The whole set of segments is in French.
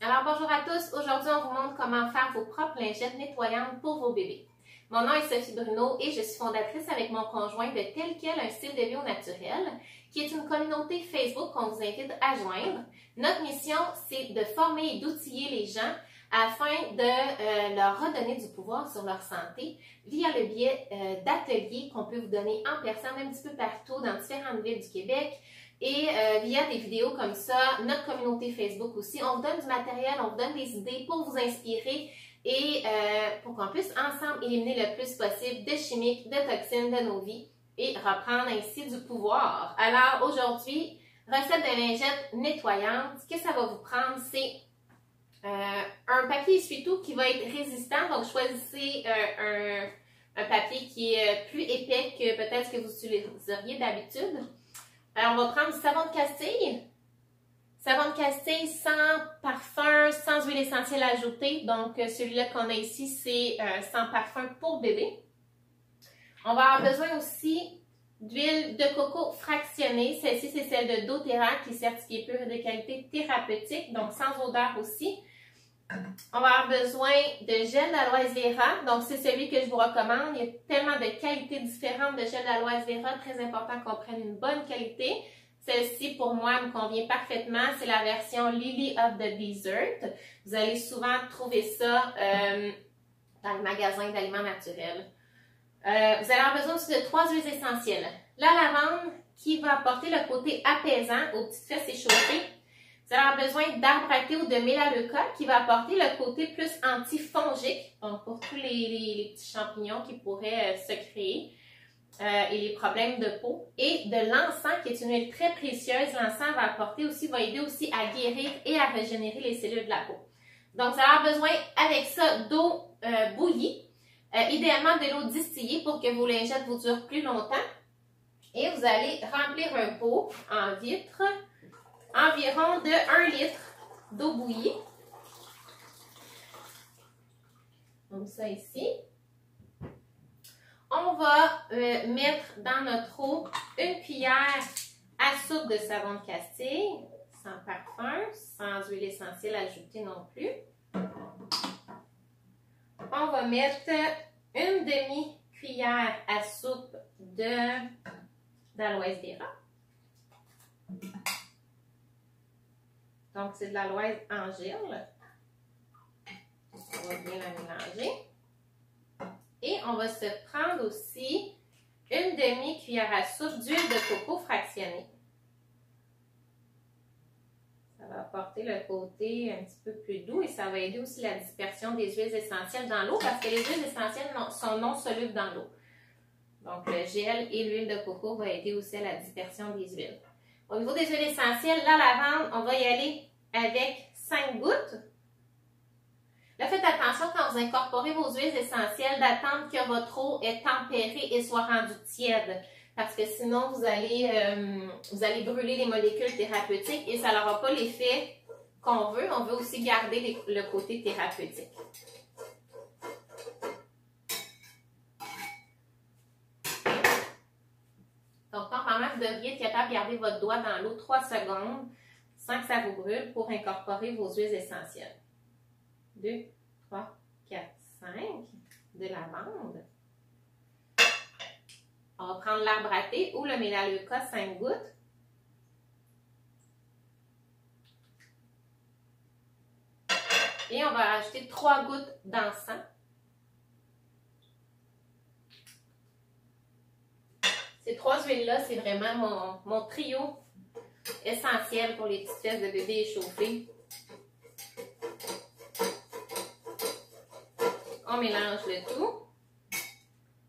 Alors bonjour à tous, aujourd'hui on vous montre comment faire vos propres lingettes nettoyantes pour vos bébés. Mon nom est Sophie Bruno et je suis fondatrice avec mon conjoint de Tel Quel, un style de vie au naturel, qui est une communauté Facebook qu'on vous invite à joindre. Notre mission, c'est de former et d'outiller les gens afin de leur redonner du pouvoir sur leur santé via le biais d'ateliers qu'on peut vous donner en personne un petit peu partout dans différentes villes du Québec. Et via des vidéos comme ça, notre communauté Facebook aussi, on vous donne du matériel, on vous donne des idées pour vous inspirer et pour qu'on puisse ensemble éliminer le plus possible de chimiques, de toxines de nos vies et reprendre ainsi du pouvoir. Alors aujourd'hui, recette de lingettes nettoyantes. Ce que ça va vous prendre, c'est un papier essuie-tout qui va être résistant. Donc choisissez un papier qui est plus épais que peut-être ce que vous utiliseriez d'habitude. Alors, on va prendre du savon de Castille. Savon de Castille sans parfum, sans huile essentielle ajoutée. Donc, celui-là qu'on a ici, c'est sans parfum pour bébé. On va avoir besoin aussi d'huile de coco fractionnée. Celle-ci, c'est celle de doTERRA qui est certifiée pure et de qualité thérapeutique, donc sans odeur aussi. On va avoir besoin de gel d'aloès vera. Donc, c'est celui que je vous recommande. Il y a tellement de qualités différentes de gel d'aloès vera. Très important qu'on prenne une bonne qualité. Celle-ci, pour moi, me convient parfaitement. C'est la version Lily of the Desert. Vous allez souvent trouver ça dans les magasins d'aliments naturels. Vous allez avoir besoin aussi de 3 huiles essentielles. La lavande qui va apporter le côté apaisant aux petites fesses échauffées. Vous allez avoir besoin d'arbre à thé ou de mélaleuca qui va apporter le côté plus antifongique, donc pour tous les petits champignons qui pourraient se créer et les problèmes de peau. Et de l'encens qui est une huile très précieuse. L'encens va aider aussi à guérir et à régénérer les cellules de la peau. Donc, vous allez avoir besoin avec ça d'eau bouillie, idéalement de l'eau distillée pour que vos lingettes vous durent plus longtemps. Et vous allez remplir un pot en vitre environ de 1 litre d'eau bouillie. Comme ça ici. On va mettre dans notre eau une cuillère à soupe de savon de Castille, sans parfum, sans huile essentielle ajoutée non plus. On va mettre une demi-cuillère à soupe d'aloès vera. Donc, c'est de l'aloès en gel. On va bien la mélanger. Et on va se prendre aussi une demi-cuillère à soupe d'huile de coco fractionnée. Ça va apporter le côté un petit peu plus doux et ça va aider aussi la dispersion des huiles essentielles dans l'eau parce que les huiles essentielles sont non solubles dans l'eau. Donc, le gel et l'huile de coco vont aider aussi à la dispersion des huiles. Au niveau des huiles essentielles, la lavande, on va y aller avec 5 gouttes. Là, faites attention quand vous incorporez vos huiles essentielles d'attendre que votre eau est tempérée et soit rendue tiède. Parce que sinon, vous allez brûler les molécules thérapeutiques et ça n'aura pas l'effet qu'on veut. On veut aussi garder le côté thérapeutique. Donc, normalement, vous devriez être capable de garder votre doigt dans l'eau 3 secondes sans que ça vous brûle pour incorporer vos huiles essentielles. 2, 3, 4, 5 de lavande. On va prendre l'arbre à thé ou le mélaleuca 5 gouttes. Et on va rajouter 3 gouttes d'encens. Ces 3 huiles-là, c'est vraiment mon trio essentiel pour les petites fesses de bébé échauffées. On mélange le tout.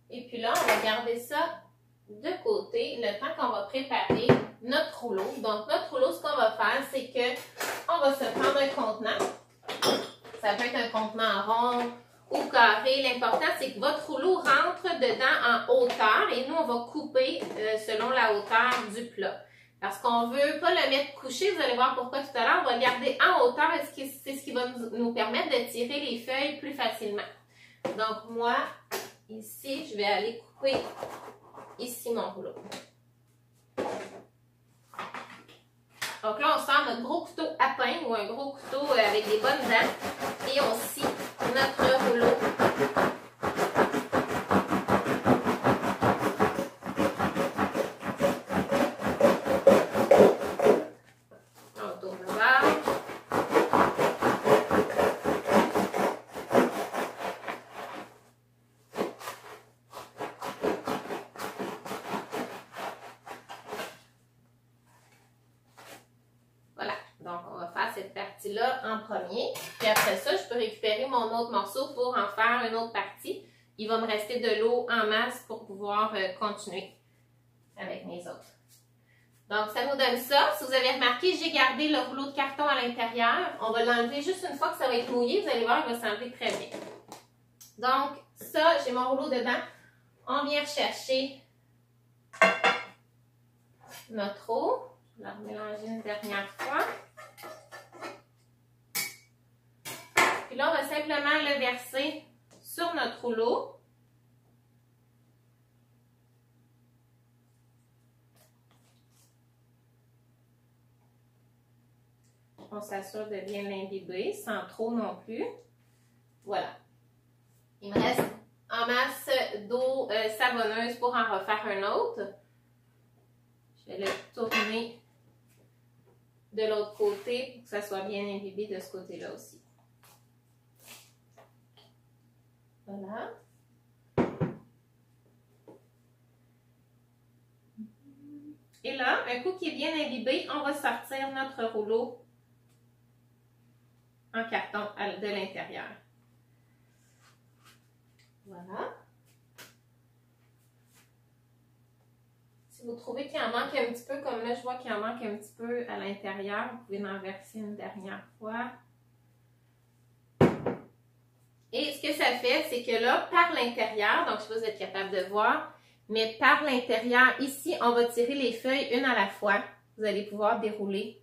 Et puis là, on va garder ça de côté le temps qu'on va préparer notre rouleau. Donc, notre rouleau, ce qu'on va faire, c'est qu'on va se prendre un contenant. Ça peut être un contenant rond ou carré. L'important, c'est que votre rouleau rentre dedans en hauteur et nous, on va couper selon la hauteur du plat. Parce qu'on ne veut pas le mettre couché, vous allez voir pourquoi tout à l'heure, on va le garder en hauteur et c'est ce qui va nous permettre de tirer les feuilles plus facilement. Donc, moi, ici, je vais aller couper ici mon rouleau. Donc là, on sort notre gros couteau à lapin ou un gros couteau avec des bonnes dents et on scie notre rouleau. On tourne le bord. Voilà, donc on va faire cette partie-là en premier. Puis après ça, je peux récupérer mon autre morceau pour en faire une autre partie. Il va me rester de l'eau en masse pour pouvoir continuer avec mes autres. Donc, ça nous donne ça. Si vous avez remarqué, j'ai gardé le rouleau de carton à l'intérieur. On va l'enlever juste une fois que ça va être mouillé. Vous allez voir, il va s'enlever très bien. Donc, ça, j'ai mon rouleau dedans. On vient rechercher notre eau. Je vais la remélanger une dernière fois. Puis là, on va simplement le verser sur notre rouleau. On s'assure de bien l'imbiber, sans trop non plus. Voilà. Il me reste en masse d'eau savonneuse pour en refaire un autre. Je vais le tourner de l'autre côté pour que ça soit bien imbibé de ce côté-là aussi. Voilà. Et là, un coup qui est bien imbibé, on va sortir notre rouleau en carton de l'intérieur. Voilà. Si vous trouvez qu'il en manque un petit peu, comme là, je vois qu'il en manque un petit peu à l'intérieur, vous pouvez en verser une dernière fois. Et ce que ça fait, c'est que là, par l'intérieur, donc je ne sais pas si vous êtes capable de voir, mais par l'intérieur, ici, on va tirer les feuilles une à la fois. Vous allez pouvoir dérouler,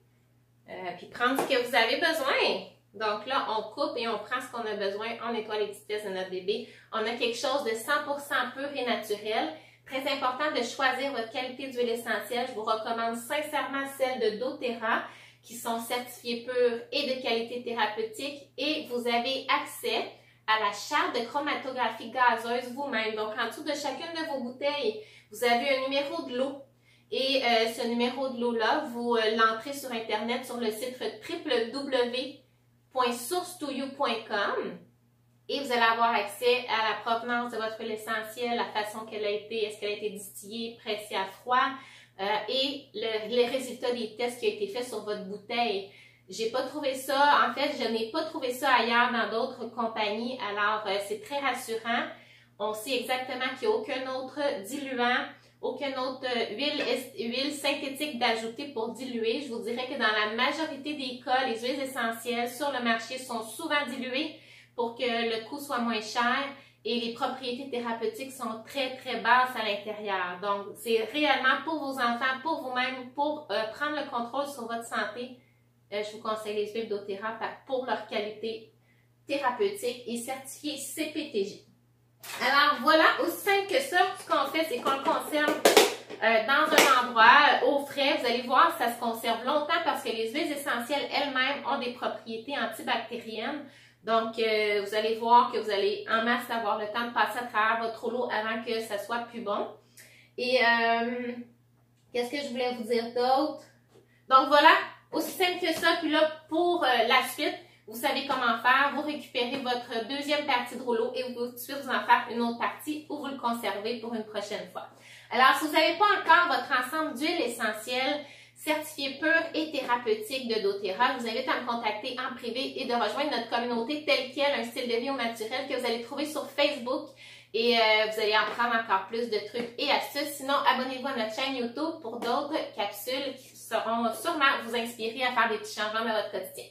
puis prendre ce que vous avez besoin. Donc là, on coupe et on prend ce qu'on a besoin, on nettoie les petites pièces de notre bébé. On a quelque chose de 100% pur et naturel. Très important de choisir votre qualité d'huile essentielle. Je vous recommande sincèrement celle de doTERRA qui sont certifiées pures et de qualité thérapeutique. Et vous avez accès à la charte de chromatographie gazeuse vous-même. Donc, en dessous de chacune de vos bouteilles, vous avez un numéro de l'eau. Et ce numéro de l'eau-là, vous l'entrez sur Internet sur le site www.sourcetoyou.com et vous allez avoir accès à la provenance de votre huile essentielle, la façon qu'elle a été, est-ce qu'elle a été distillée, pressée à froid et les résultats des tests qui ont été faits sur votre bouteille. J'ai pas trouvé ça, en fait, je n'ai pas trouvé ça ailleurs dans d'autres compagnies, alors c'est très rassurant. On sait exactement qu'il n'y a aucun autre diluant, aucune autre huile synthétique d'ajouter pour diluer. Je vous dirais que dans la majorité des cas, les huiles essentielles sur le marché sont souvent diluées pour que le coût soit moins cher et les propriétés thérapeutiques sont très, très basses à l'intérieur. Donc, c'est réellement pour vos enfants, pour vous-même, pour prendre le contrôle sur votre santé. Je vous conseille les huiles doTERRA pour leur qualité thérapeutique et certifiée CPTG. Alors voilà, aussi simple que ça, ce qu'on fait, c'est qu'on le conserve dans un endroit au frais. Vous allez voir, ça se conserve longtemps parce que les huiles essentielles elles-mêmes ont des propriétés antibactériennes. Donc, vous allez voir que vous allez en masse avoir le temps de passer à travers votre rouleau avant que ça soit plus bon. Et qu'est-ce que je voulais vous dire d'autre? Donc voilà, aussi simple que ça. Puis là, pour la suite, vous savez comment faire. Vous récupérez votre deuxième partie de rouleau et vous pouvez tout de suite vous en faire une autre partie ou vous le conservez pour une prochaine fois. Alors, si vous n'avez pas encore votre ensemble d'huiles essentielles certifiées pures et thérapeutiques de doTERRA, je vous invite à me contacter en privé et de rejoindre notre communauté telle qu'elle, un style de vie au naturel que vous allez trouver sur Facebook. Et vous allez apprendre encore plus de trucs et astuces. Sinon, abonnez-vous à notre chaîne YouTube pour d'autres capsules qui seront sûrement vous inspirer à faire des petits changements dans votre quotidien.